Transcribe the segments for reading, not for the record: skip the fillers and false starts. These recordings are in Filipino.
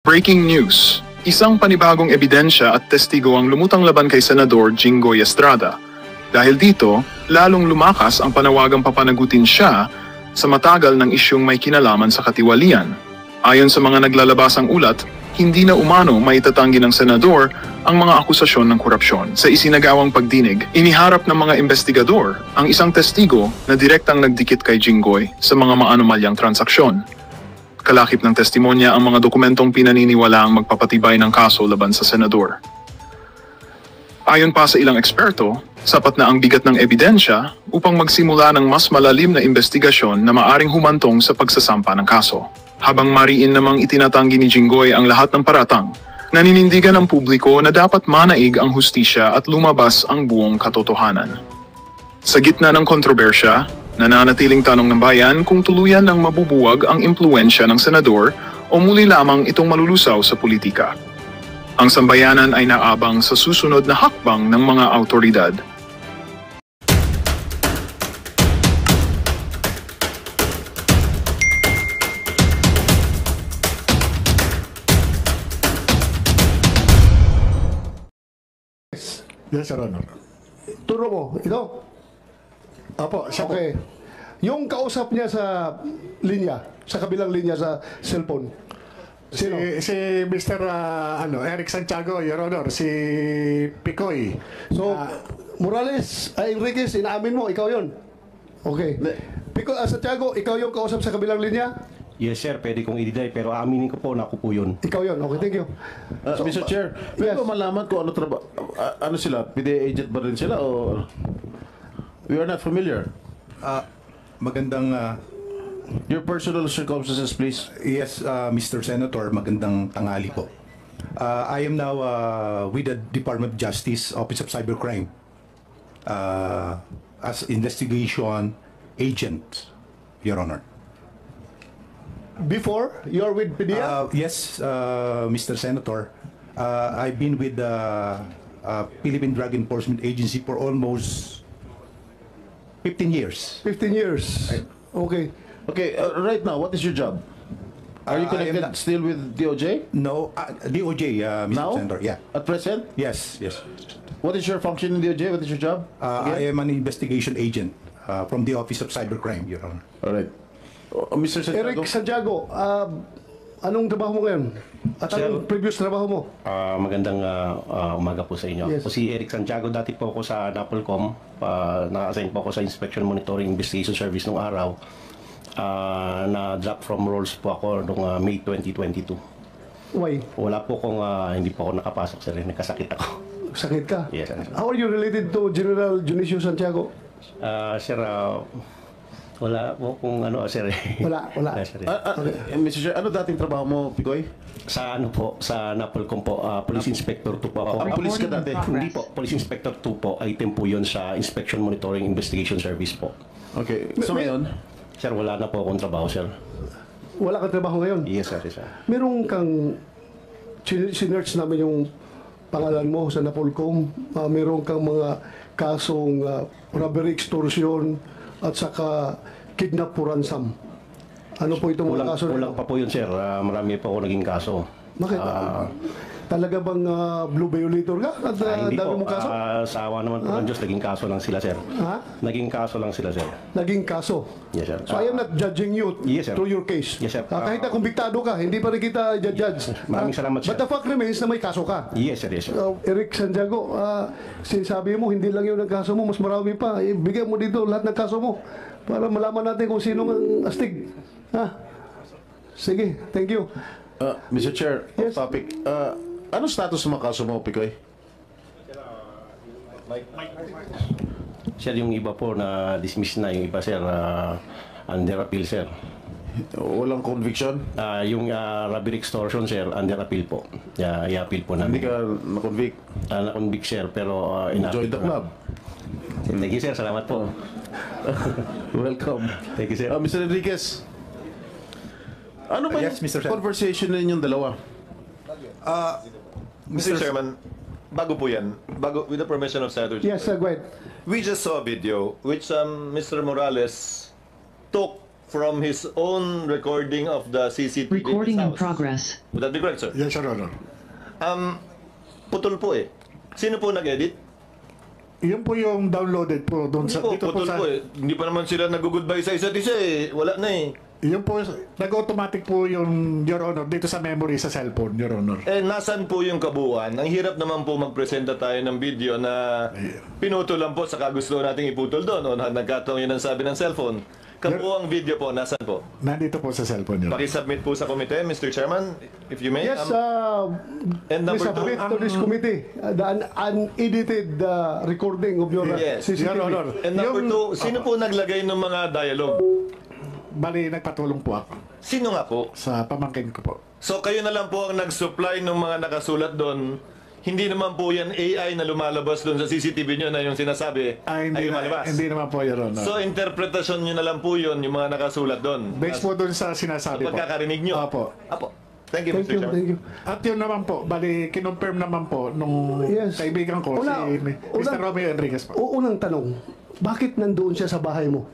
Breaking news! Isang panibagong ebidensya at testigo ang lumutang laban kay Senador Jinggoy Estrada. Dahil dito, lalong lumakas ang panawagang papanagutin siya sa matagal ng isyung may kinalaman sa katiwalian. Ayon sa mga naglalabasang ulat, hindi na umano maitatanggi ng senador ang mga akusasyon ng korupsyon. Sa isinagawang pagdinig, iniharap ng mga investigador ang isang testigo na direktang nagdikit kay Jinggoy sa mga maanomalyang transaksyon. Kalakip ng testimonya ang mga dokumentong pinaniniwalaang magpapatibay ng kaso laban sa senador. Ayon pa sa ilang eksperto, sapat na ang bigat ng ebidensya upang magsimula ng mas malalim na investigasyon na maaring humantong sa pagsasampa ng kaso. Habang mariin namang itinatanggi ni Jinggoy ang lahat ng paratang, naninindigan ng publiko na dapat manaig ang hustisya at lumabas ang buong katotohanan. Sa gitna ng kontrobersya, nananatiling tanong ng bayan kung tuluyan ng mabubuwag ang impluensya ng senador o muli lamang itong malulusaw sa politika. Ang sambayanan ay naabang sa susunod na hakbang ng mga awtoridad. Yes, Your Honor. Turo mo, ito? Apo, siya po. Okay. Yung kausap niya sa linya, sa kabilang linya sa cellphone. Sino? Si Mr. Eric Santiago, Your Honor, si Picoy. So, Morales, Enriquez, inaamin mo, ikaw yon. Okay. Santiago, ikaw yung kausap sa kabilang linya? Yes, sir. Pwede kong i-deny pero aminin ko po na ako po yun. Ikaw yon. Okay, thank you. So, Mr. Chair, pwede yes. ba malaman kung ano trabaho, ano sila, PDA agent ba rin sila o we are not familiar? Magandang Your personal circumstances, please. yes, Mr. Senator, magandang tanghali po. I am now with the Department of Justice, Office of Cybercrime, as investigation agent, Your Honor. Before, you're with PDEA? Yes, Mr. Senator, I've been with the Philippine Drug Enforcement Agency for almost 15 years. 15 years. Okay. Okay, right now, what is your job? Are you connected still with DOJ? No, DOJ, Mr. Now? Senator, yeah. At present? Yes, yes. What is your function in DOJ? What is your job? I am an investigation agent from the Office of Cybercrime, Your Honor. All right. Mr. Santiago? Eric Santiago, anong trabaho mo ngayon? At anong previous trabaho mo? Magandang umaga po sa inyo. Yes. Ako si Eric Santiago. Dati po ako sa NAPOLCOM. Na-assign po ako sa Inspection Monitoring Investigation Service nung araw. Na-drop from roles po ako noong May 2022. Why? Wala po kung hindi po ako nakapasok sir. Nagkasakit ako. Sakit ka? Yes, sir. How are you related to General Junicio Santiago? Sir, wala po kung ano sir. Wala. Sir, Mr. Chair, ano dating trabaho mo, Picoy? Sa ano po, sa NAPOLCOM po, Police Inspector 2 po ako. Police ka dati? Hindi po, Police Inspector 2 po, item po yun sa Inspection Monitoring Investigation Service po. Okay, so ngayon? Sir, wala na po akong trabaho, sir. Wala kang trabaho ngayon? Yes, sir. Yes, sir. Meron kang sinerch namin yung pangalan mo sa Napolcom. Meron kang mga kasong robbery, extortion, at saka kidnap for ransom. Ano po itong mga kaso? Kulang pa po yun, sir. Marami po ako naging kaso. Bakit? Talaga bang blue violator ka? At Hindi dami po. mong kaso? Sa awa naman po ng Diyos, naging kaso lang sila, sir. Ha? Naging kaso lang sila, sir. Naging kaso? Yes, sir. So I am not judging you Yes, sir. through your case. Yes, sir. Kahit na kumbiktado ka, hindi pa rin kita judge. Maraming salamat, sir. But the fact remains na may kaso ka. Yes, sir. Yes, sir. Eric Santiago, sinasabi mo, hindi lang yun ang kaso mo, mas marami pa. Ibigay mo dito lahat ng kaso mo para malaman natin kung sino ang astig. Ha? Sige, thank you. Mr. Chair, Yes. topic. Ano status ng mga kaso mo, Picoy? Sir, yung iba po na dismiss na, yung iba, sir, under appeal, sir. Walang conviction? Yung robbery extortion, sir, under appeal po. I-appeal po Hindi namin. ka na-convict? Na-convict, sir, pero Enjoy the club. Thank you, sir. Salamat po. Welcome. Thank you, sir. Mr. Enriquez, ano ba Yes, Mr. Sen. yung conversation ninyong dalawa? Mr. Chairman, bago po yan, with the permission of Senator, Yes, go ahead. we just saw a video which Mr. Morales took from his own recording of the CCTV Recording in in his house. progress. Would that be correct, sir? Yes, Your Honor. Putol po eh. Sino po nag-edit? Yun po yung downloaded po doon Hindi sa po, dito po putol sa po eh. Hindi pa naman sila nag-goodbye sa isa't isa eh. Wala na eh. yun po nag-automatic po yung Your Honor dito sa memory sa cellphone, Your Honor. Eh, nasan po yung kabuuan? Ang hirap naman po magpresenta tayo ng video na pinutol lang po sa gusto nating iputol doon o nagkataon yun ang sabi ng cellphone. Kabuuang video po, nasan po? Nandito po sa cellphone, Your Honor. Pakisubmit po sa komite, Mr. Chairman, if you may. Yes, and we number submit two, to this committee the unedited recording of your yes, CCTV. Your Honor. and number two, sino po naglagay ng mga dialogue? Bali, nagpatulong po ako Sino nga po? sa pamangkin ko po. So kayo na lang po ang nag-supply ng mga nakasulat doon. Hindi naman po yan AI na lumalabas doon sa CCTV nyo na yung sinasabi ay lumalabas. Hindi naman po, Your Honor. So interpretasyon nyo na lang po yun, yung mga nakasulat doon. Based po doon sa sinasabi po. Pagkakarinig nyo. Opo. Apo. Thank you, Thank Mr. you, Chairman. thank you. At yun naman po, bali, kinonfirm naman po nung Yes. kaibigan ko, si Mr. Romeo Enriquez po. Unang tanong, bakit nandoon siya sa bahay mo?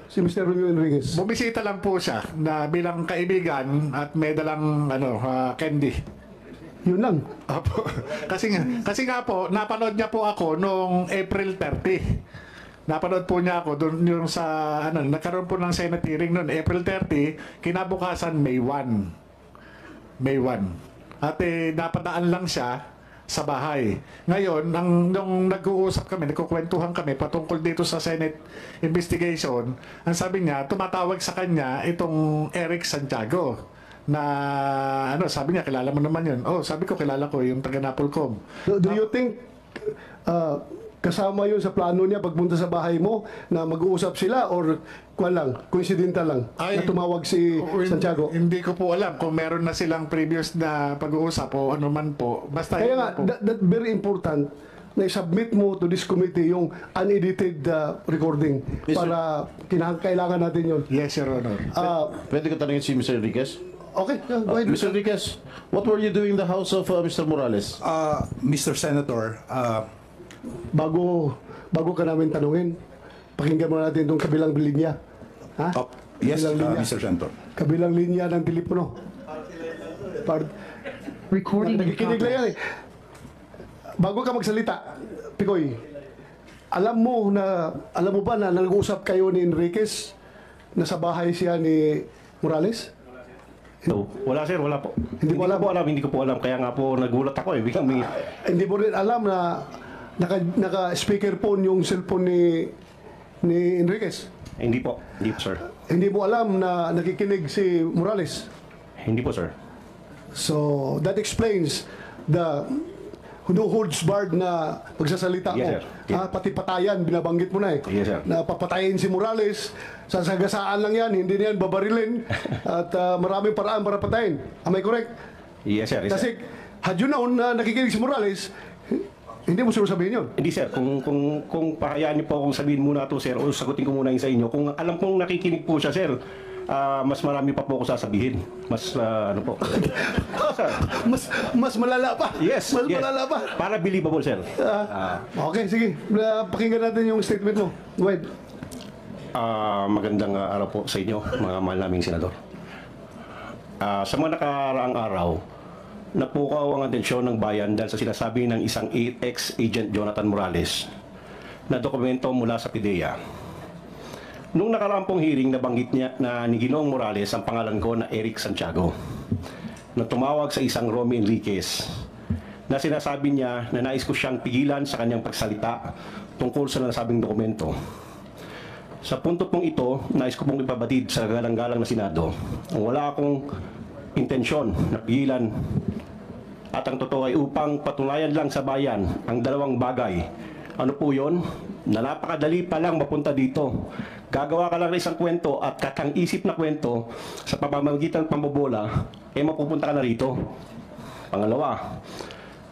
Si Mr. Romeo Enriquez. Bumisita lang po siya na bilang kaibigan at may dalang candy. Yun lang. Opo. kasi nga po, napanood niya po ako noong April 30. Napanood po niya ako doon yung sa nagkaroon po ng Senate hearing noon April 30, kinabukasan May 1. May 1. At napadaan lang siya sa bahay. Ngayon, nung nag-uusap kami, nagkukwentuhan kami patungkol dito sa Senate investigation, ang sabi niya, tumatawag sa kanya itong Eric Santiago na sabi niya, kilala mo naman yun. Oh, sabi ko, kilala ko yung taga Napolcom. Do you think kasama yun sa plano niya pagpunta sa bahay mo na mag-uusap sila or coincidental lang na tumawag si Santiago? Hindi ko po alam kung meron na silang previous na pag-uusap o ano man po. Basta Kaya yun nga, po. that very important na i-submit mo to this committee yung unedited recording para kailangan natin yun. Yes, Your Honor. Pwede ko tanungin si Mr. Enriquez? Okay, go ahead. Mr. Enriquez, what were you doing in the house of Mr. Morales? Mr. Senator, Bago ka namin tanungin, pakinggan mo natin itong kabilang linya. Ha? yes, Kabilang linya. Mr. Senator. Kabilang linya ng telepono. Recording in Nakikinig lang yan progress. Bago ka magsalita, Pikoy, alam mo ba na nag-usap kayo ni Enriquez na sa bahay siya ni Morales? No, wala sir, wala po. Hindi mo alam? Hindi ko po alam. Kaya nga po nagulat ako biglang may... Hindi mo rin alam na naka-speakerphone yung cellphone ni Enriquez? Hindi po, sir. Hindi mo alam na nakikinig si Morales? Hindi po sir. So, that explains the no holds barred na pagsasalita mo. Yes, sir. Yes. Pati patayan, binabanggit mo na eh. Yes, sir. Na papatayin si Morales, sasagasaan lang yan, hindi na yan babarilin, at maraming paraan para patayin. Am I correct? Yes sir. Yes, Kasi, sir. had you known na nakikinig si Morales, hindi mo siguro sabihin yun. Hindi sir, kung pakayaan niyo po akong sabihin muna to sir o sagutin ko muna yung sa inyo. Kung alam kong nakikinig po siya sir, mas marami pa po ako sasabihin. Mas ano po. Sir. Mas malala pa. Yes. Mas yes. malala pa. Para believable sir. Okay, sige. Pakinggan natin yung statement mo. Go ahead. Magandang araw po sa inyo, mga mahal naming senador. Sa mga nakaraang araw, napukaw ang atensyon ng bayan dahil sa sinasabi ng isang ex-agent Jonathan Morales na dokumento mula sa PIDEA. Nung nakaraang pong hearing, nabanggit niya na ni Ginoong Morales ang pangalan ko na Eric Santiago na tumawag sa isang Romy Enriquez na sinasabi niya na nais ko siyang pigilan sa kanyang pagsalita tungkol sa nasabing dokumento. Sa punto pong ito, nais ko pong ipabatid sa galang-galang na Senado ang wala akong intensyon na pigilan at ang totoo ay upang patunayan lang sa bayan ang dalawang bagay. Ano po yun? Na napakadali pa lang mapunta dito. Gagawa ka lang ng isang kwento at kakang-isip na kwento sa pamamagitan ng pambobola, mapupunta ka na rito. Pangalawa,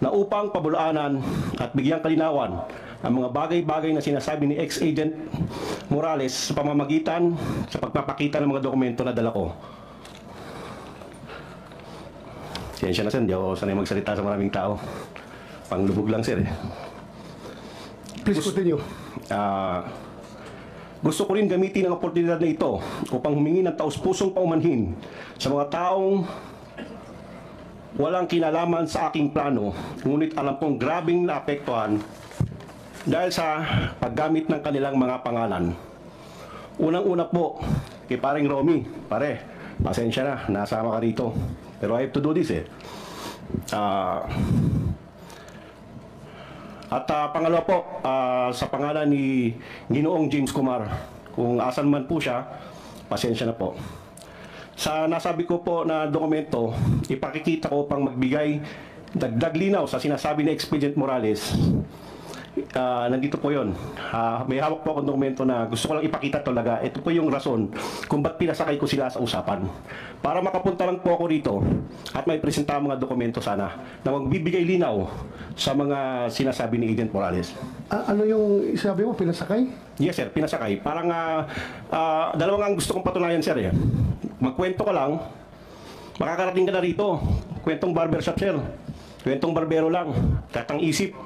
na upang pabulaanan at bigyang kalinawan ang mga bagay-bagay na sinasabi ni ex-agent Morales sa pamamagitan sa pagpapakita ng mga dokumento na dala ko. Siyensya na sir, hindi ako sanay magsalita sa maraming tao. Panglubog lang sir eh. Please continue. Gusto ko rin gamitin ang oportunidad na ito upang humingi ng taus-pusong paumanhin sa mga taong walang kinalaman sa aking plano, ngunit alam kong grabing naapektuhan dahil sa paggamit ng kanilang mga pangalan. Unang-una po, kay paring Romy, pare, pasensya na, nasama ka rito. Pero I have to do this eh. Pangalawa po, sa pangalan ni Ginoong James Kumar, kung asan man po siya, pasensya na po. Sa nasabi ko po na dokumento, ipakikita ko pang magbigay dagdag linaw sa sinasabi ni Expedient Morales. Nandito po yun. May hawak po akong dokumento na gusto ko lang ipakita talaga. Ito po yung rason kung ba't pinasakay ko sila sa usapan. Para makapunta lang po ako rito at may presenta mga dokumento sana na magbibigay linaw sa mga sinasabi ni Agent Morales. Ano yung sabi mo, pinasakay? Yes sir, pinasakay. Parang dalawang ang gusto kong patunayan sir eh. Magkwento ka lang, makakarating ka na rito. Kwentong barbershop sir. Kwentong barbero lang. Katang isip.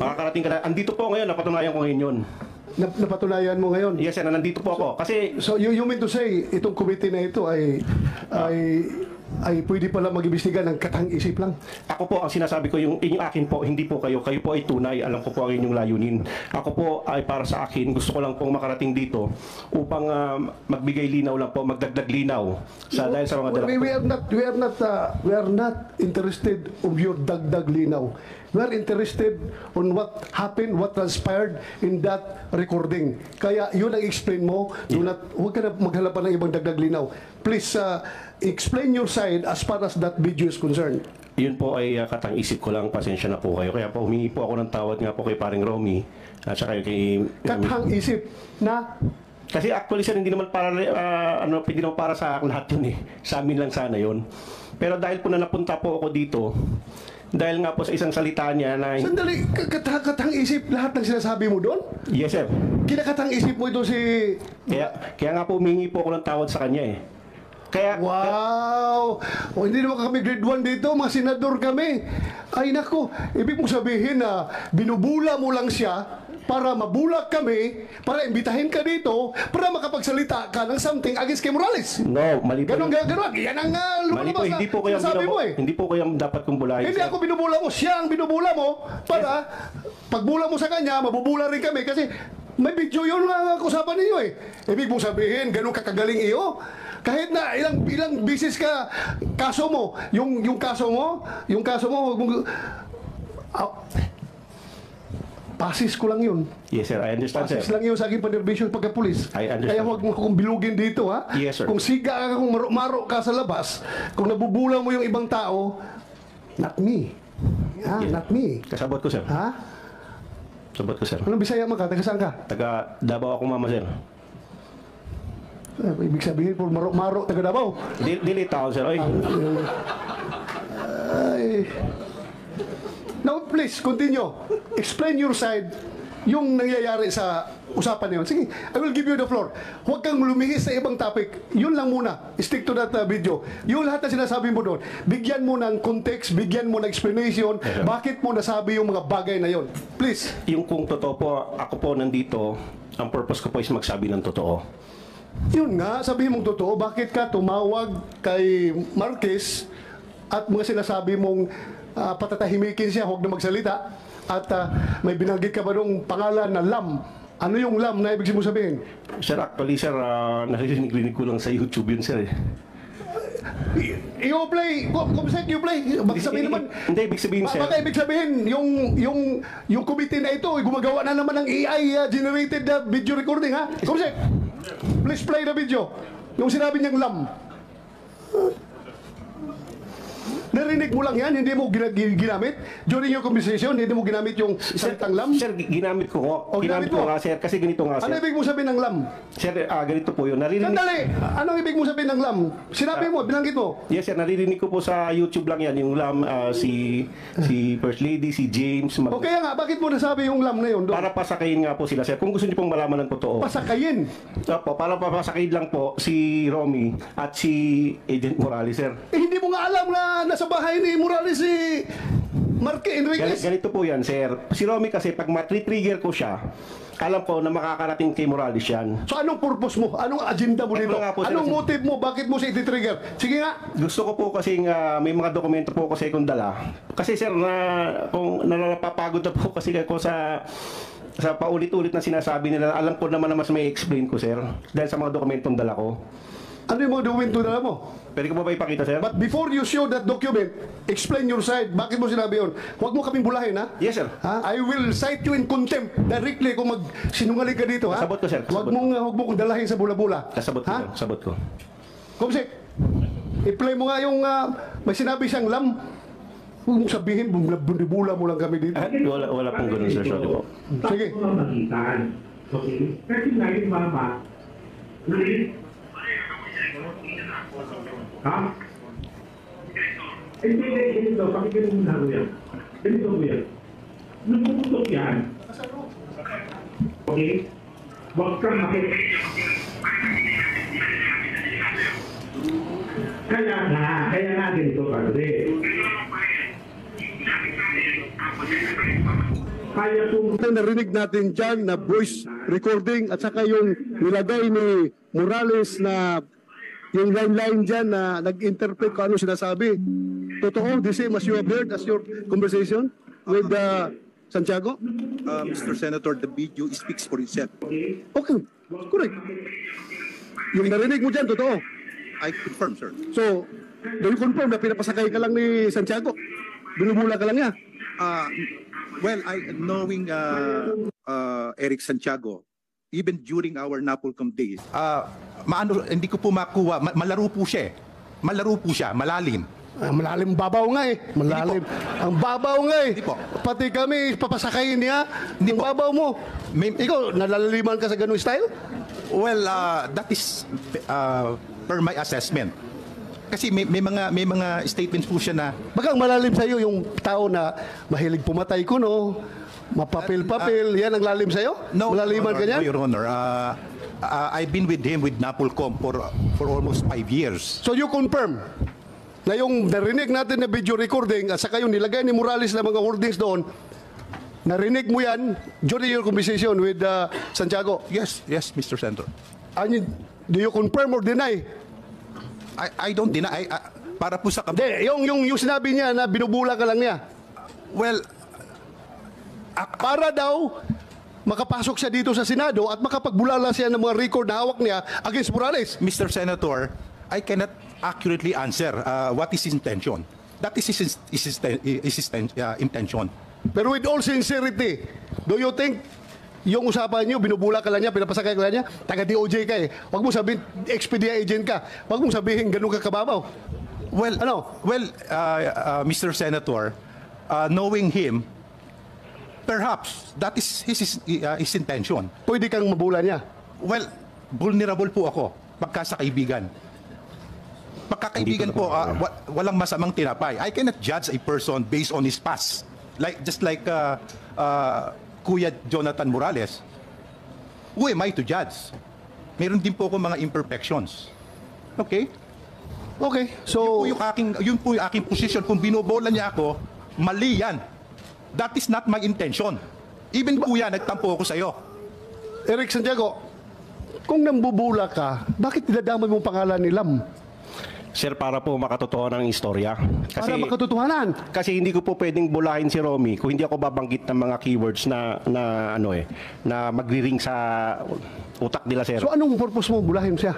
Makakarating ka na. Andito po ngayon, napatunayan ko ngayon yun. Napatunayan mo ngayon? Yes sir, nandito po ako. Kasi So you mean to say, itong committee na ito ay pwede pala mag-imbestiga ng katang-isip lang? ako po, ang sinasabi ko, yung akin po, hindi po kayo. Kayo po ay tunay. Alam ko po ang inyong layunin. Ako po ay para sa akin. Gusto ko lang pong makarating dito upang magbigay linaw lang po, magdagdag linaw dahil sa mga dala. We are not interested of your dagdag linaw. We are interested on what happened, what transpired in that recording. Kaya yun ang explain mo. Huwag ka na maghanap pa ng ibang dagdag linaw. Please explain your side as far as that video is concerned. Yun po ay katang-isip ko lang. Pasensya na po kayo. Kaya po humingi po ako ng tawad nga po kay paring Romy at saka kay... Katang-isip na... Kasi actually sir, hindi naman para hindi naman para sa lahat yun eh. Sa amin lang sana yun. Pero dahil po na napunta po ako dito, dahil nga po sa isang salita niya na... Sandali, katang-isip lahat ng sinasabi mo doon? Yes sir. Kinakatang-isip mo ito si... Kaya nga po humingi po ako ng tawad sa kanya eh. Kaya... Wow! O, hindi naman kami grade 1 dito, mga senador kami. Ay nako, ibig mong sabihin na binubula mo lang siya para mabulak kami, para imbitahin ka dito, para makapagsalita ka ng something against kay Morales. No, mali po. Ganon. Yan ang Mali po, hindi po kayo sinasabi mo eh. Hindi po kayo dapat kong bulahin. Hindi ako binubula mo, siya ang binubula mo para pagbula mo sa kanya, mabubula rin kami kasi may video yun nga usapan ninyo eh. Ibig mong sabihin, ganun kakagaling iyo. Kahit na ilang bisis ka kaso mo, yung kaso mo, huwag mong pasis ko lang yun. Yes sir, I understand Pasis sir. lang yun sa aking panerbisyon pagka-pulis. I understand. Kaya huwag mo akong bilugin dito ha. Yes, sir. Kung siga ka, kung maro ka sa labas, kung nabubula mo yung ibang tao, not me. Ha? Yes. Not me. Kasabot ko sir. Ha? Sabot ko sir. Anong Bisaya mo ka? Taga saan ka? Taga Davao ako mama sir. Ibig sabihin po maro taga Davao. Dili tao sir. Oy. Ay. Now please continue. Explain your side yung nangyayari sa usapan na yun. Sige, I will give you the floor. Huwag kang lumihis sa ibang topic. Yun lang muna. Stick to that video. Yung lahat na sinasabi mo doon, bigyan mo ng context, bigyan mo ng explanation, bakit mo nasabi yung mga bagay na yun. Please. Yung kung totoo po, ako po nandito, ang purpose ko po is magsabi ng totoo. Yun nga, sabihin mong totoo, bakit ka tumawag kay Marquez at mga sinasabi mong patatahimikin siya, huwag na magsalita, at may binanggit ka ba nung pangalan na Lam? Ano yung Lam na ibig mo sabihin? Sir, actually sir, naririnig ko lang sa YouTube yun sir eh. You play, kumsek you play. Baka sabihin naman, Hindi, ibig sabihin sir. baka ibig sabihin, yung committee na ito, gumagawa na naman ng AI generated video recording ha? Kumsek, please play the video. Yung sinabi niyang Lam. Narinig mo lang yan, hindi mo ginamit? During your conversation, hindi mo ginamit yung salitang Lam? Sir, ginamit ko nga. O, Ginamit ginamit ko mo? nga sir, kasi ganito nga Ano sir. ibig mo sabihin ng Lam? Sir, ganito po yun. Naririnig... Sandali! Anong ibig mo sabihin ng Lam? Sinabi mo, binanggit mo. Yes sir, naririnig ko po sa YouTube lang yan. Yung Lam, si First Lady, si James. O kaya nga, bakit mo nasabi yung Lam na yun? Doon? Para pasakayin nga po sila sir. Kung gusto niyo pong malaman ng totoo. Pasakayin. Opo, para papasakayin lang po si Romy at si Agent Morales sir. Eh, hindi mo nga alam na nasa bahay ni Morales si Marky Enriquez. Ganito po yan, sir. Si Romy kasi, pag matri-trigger ko siya, alam ko na makakarating kay Morales yan. So anong purpose mo? Anong agenda mo Ay, dito? nga po, sir, Anong kasi- motive mo? Bakit mo siya iti-trigger? Sige nga. Gusto ko po kasi may mga dokumento po kasi kung dala. Kasi sir, kung napapagod na po kasi ako sa paulit-ulit na sinasabi nila, alam ko naman na mas may explain ko, sir. Dahil sa mga dokumentong dala ko. Ano yung mga dokumento na mo? Pwede ko ba ipakita, sir? But before you show that document, explain your side. Bakit mo sinabi yun? Huwag mo kaming bulahin, ha? Yes, sir. Ha? I will cite you in contempt directly kung magsinungaling ka dito, ha? Kasabot ko, sir. Huwag Kasabot mo kong dalahin sa bula-bula. Kasabot ko, ha? sir. Kasabot ko. Kumsik, i-play mo nga yung may sinabi siyang lam. Huwag mong sabihin, bula mo lang kami dito. Wala pong ganun, sir. Sorry po. Sige. Okay. Kasi ngayon, mama, ha? Hindi, ganito, pakinggan mo na yan. Ganito mo yan. Nagpuputok yan. Okay? Huwag kang kaya nga ganito, padre. Kaya kung Narinig natin dyan na voice recording at saka yung nilagay ni Morales na yung line-line dyan na nag-interpret kung ano sinasabi. Totoo, the same as you have heard as your conversation with Santiago? Mr. Senator, the video speaks for itself. Okay, correct. Yung narinig mo dyan, totoo. I confirm, sir. So, do you confirm na pinapasakay ka lang ni Santiago? Binubula ka lang niya? Knowing Eric Santiago, even during our Napolcom days, hindi ko po makuha, malaro po siya. Malaro po siya, malalim. Malalim babaw nga eh. Malalim. Ang babaw nga eh. Hindi po. Pati kami, papasakayin niya. Hindi Ang po. babaw mo. May- Ikaw, nalalaliman ka sa ganung style? Well, that is per my assessment. Kasi may mga statements po siya na Baka ang malalim sa'yo yung tao na mahilig pumatay kuno, mapapil-papil, yan ang lalim sa'yo? Malaliman ka no, niyan? Your Honor. I've been with him with Napolcom for almost 5 years. So you confirm na yung narinig natin na video recording at saka yung nilagay ni Morales na mga wordings doon, narinig mo yan during your conversation with Santiago? Yes, Mr. Senator. Do you confirm or deny? I don't deny. Para po sa Hindi, yung sinabi niya na binubula ka lang niya. well, Para daw makapasok siya dito sa Senado at makapagbulala siya ng mga record na hawak niya against Morales. Mr. Senator, I cannot accurately answer what is his intention. That is his intention. Pero with all sincerity, do you think yung usapan niyo, binubula ka lang niya, pinapasakay ka lang niya, taga-DOJ ka eh. Huwag mong sabihin, Expedia agent ka. Huwag mong sabihin, ganun ka kababaw. Well, Ano? Mr. Senator, knowing him, perhaps that is his intention. Pwede kang mabula niya. Well, vulnerable po ako pagka sa kaibigan. Pagkakaibigan po, walang masamang tinapay. I cannot judge a person based on his past. Just like Kuya Jonathan Morales. Who am I to judge? Meron din po ako mga imperfections. Okay? Okay, so... Yun po yung aking position. Kung binobola niya ako, mali yan. That is not my intention. Even kuya, nagtampo ako sa'yo. Eric Santiago, kung nambubula ka, bakit dinadamay mong pangalan ni Lam? Sir, para po makatotohanan ng istorya. Para makatotohanan. Kasi hindi ko po pwedeng bulahin si Romy kung hindi ako babanggit ng mga keywords na magri-ring sa utak nila, sir. So anong purpose mo bulahin siya?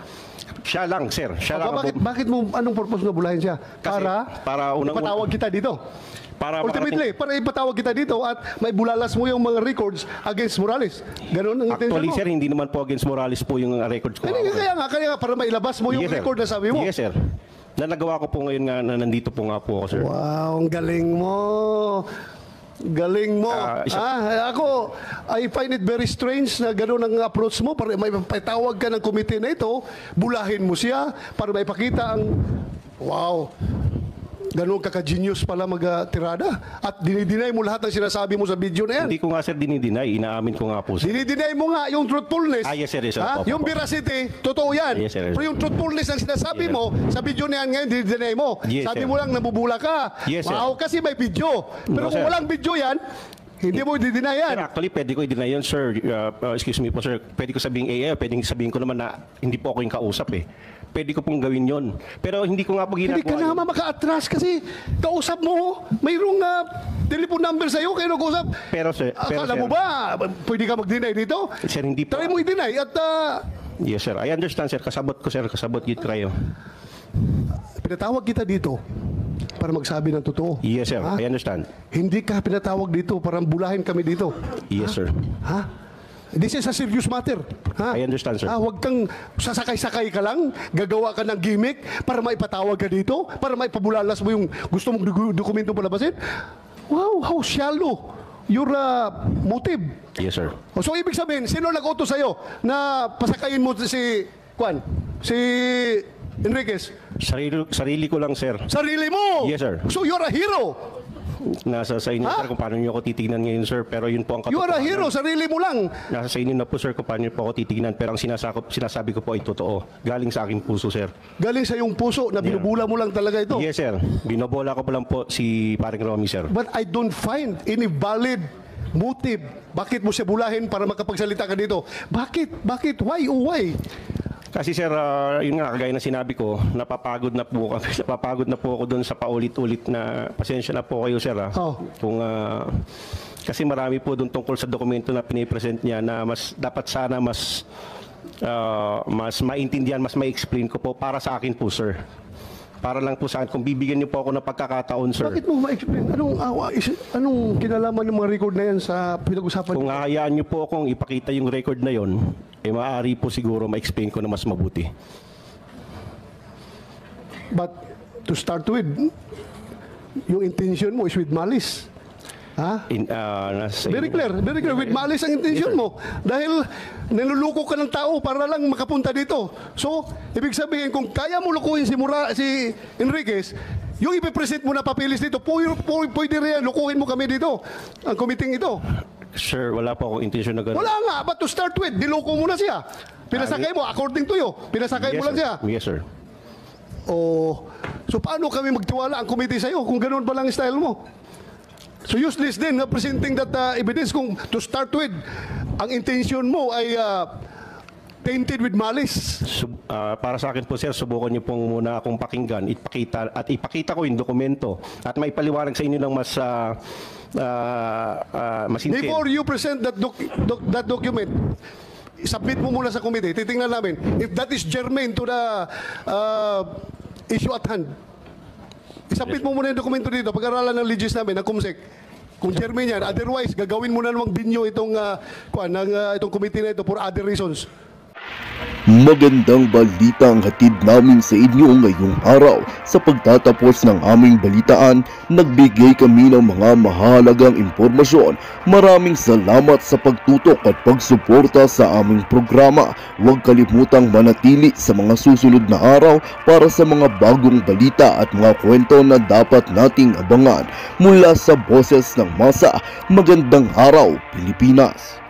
Siya lang, sir. Siya lang. Bakit mo, anong purpose mo bulahin siya? Kasi para ipatawag kita dito. Ultimately, para ipatawag kita dito at may bulalas mo yung mga records against Morales. Ganun ang intention Actually, mo. sir, hindi naman po against Morales po yung records ko. Kaya nga, para mailabas mo yung Yes, sir. record na sabi mo. Yes, sir. Na nagawa ko po ngayon nga na nandito po nga po ako, sir. Wow, ang galing mo. Galing mo. Ako, I find it very strange na gano'n ang approach mo. Para may patawag ka ng komite na ito, bulahin mo siya para maipakita ang... Wow. Ganun ka-genius pala mag-tirada. At dinideny mo lahat ng sinasabi mo sa video na yan. Hindi ko nga sir dinideny, inaamin ko nga po sir. Dinideny mo nga yung truthfulness. Yes sir, yes sir. Ha? Opo, Yung opo. veracity, totoo yan. Yes, sir, yes, Pero yung truthfulness ang sinasabi mo sa video na yan ngayon, dinideny mo. Yes, Sabi sir. mo lang nabubula ka. Yes, sir. Wow, kasi may video. Pero No, kung sir. walang video yan, hindi mo dideny yan. Sir, actually, pwede ko i-deny yun, sir. Excuse me po, sir. Pwede ko sabihin pwede sabihin ko naman na hindi po ako yung kausap eh. Pwede ko pong gawin yun. Pero hindi ko nga po ginagawa. Hindi ka naman maka-atras kasi kausap mo, mayroong telephone number sa'yo, kayo nag-usap. Pero sir, Akala mo ba, pwede ka mag-deny dito? Sir, hindi po. Try mo i-deny at Yes, sir. I understand, sir. Kasabot ko, sir. Kasabot yun kayo. pinatawag kita dito para magsabi ng totoo. Yes, sir. Ha? I understand. Hindi ka pinatawag dito para bulahin kami dito. Yes, sir. Ha? This is a serious matter. Ha? I understand, sir. Huwag kang sasakay-sakay ka lang, gagawa ka ng gimmick para maipatawag ka dito, para maipabulalas mo yung gusto mong dokumento palabasin. Wow, how shallow your motive. Yes, sir. So, ibig sabihin, sino nag-utos sa'yo na pasakayin mo si Enriquez? Sarili ko lang, sir. Sarili mo! Yes, sir. So, you're a hero. Nasa sa inyo, Ha? sir, kung paano niyo ako titignan ngayon, sir. Pero yun po ang You are a katotohanan. hero, sarili mo lang. Nasa sa inyo na po, sir, kung paano niyo po ako titignan. Pero ang sinasabi ko po ay totoo. Galing sa aking puso, sir. Galing sa iyong puso na binubula mo lang talaga ito. Yes, sir. Binobola ko po lang po si paring Romy, sir. But I don't find any valid motive. Bakit mo siya bulahin para makapagsalita ka dito? Bakit? Bakit? Why? Oh, why? Kasi sir, yun nga, kagaya na sinabi ko, napapagod na po kami. Napapagod na po ako doon sa paulit-ulit na pasensya na po kayo, sir. Oh. Kung, kasi marami po doon tungkol sa dokumento na pinipresent niya na mas dapat sana mas maintindihan, mas ma-explain ko po para sa akin po, sir. Para lang po sa akin, kung bibigyan niyo po ako ng pagkakataon, sir. Bakit mo ma-explain? Anong kinalaman ng mga record na yan sa pinag-usapan? Kung hahayaan niyo po akong ipakita yung record na yon, maaari po siguro ma-explain ko na mas mabuti. But to start with, yung intention mo is with malice. Ha? Very clear with malice ang intention mo. Dahil niluluko ka ng tao para lang makapunta dito. So, ibig sabihin, kung kaya mo lukuhin si Enriquez, yung ipipresent mo na papilis dito, pwede rin lukuhin mo kami dito, ang committee ito. Sir, wala po akong intention na gano'n. Wala nga, but to start with, niloko mo na siya. Pinasakay mo, according to you, pinasakay mo lang siya. Yes, sir. Oh, so paano kami magtiwala ang committee sa'yo kung ganoon pa lang style mo? So useless din na presenting that evidence kung to start with, ang intention mo ay tainted with malice. Para sa akin po, sir, subukan niyo pong muna akong pakinggan, ipakita ko yung dokumento at may paliwanag sa inyo ng mas masinsin. Before you present that document, submit mo muna sa committee. Titingnan namin if that is germane to the issue at hand. Isubmit mo muna yung dokumento dito, pag-aralan ng legis namin, ng COMSEC. Kung germane yan, otherwise, gagawin mo na namang binyo itong committee na ito for other reasons. Magandang balita ang hatid namin sa inyo ngayong araw. Sa pagtatapos ng aming balitaan, nagbigay kami ng mga mahalagang impormasyon. Maraming salamat sa pagtutok at pagsuporta sa aming programa. Huwag kalimutang manatili sa mga susunod na araw para sa mga bagong balita at mga kwento na dapat nating abangan. Mula sa Boses ng Masa, magandang araw, Pilipinas!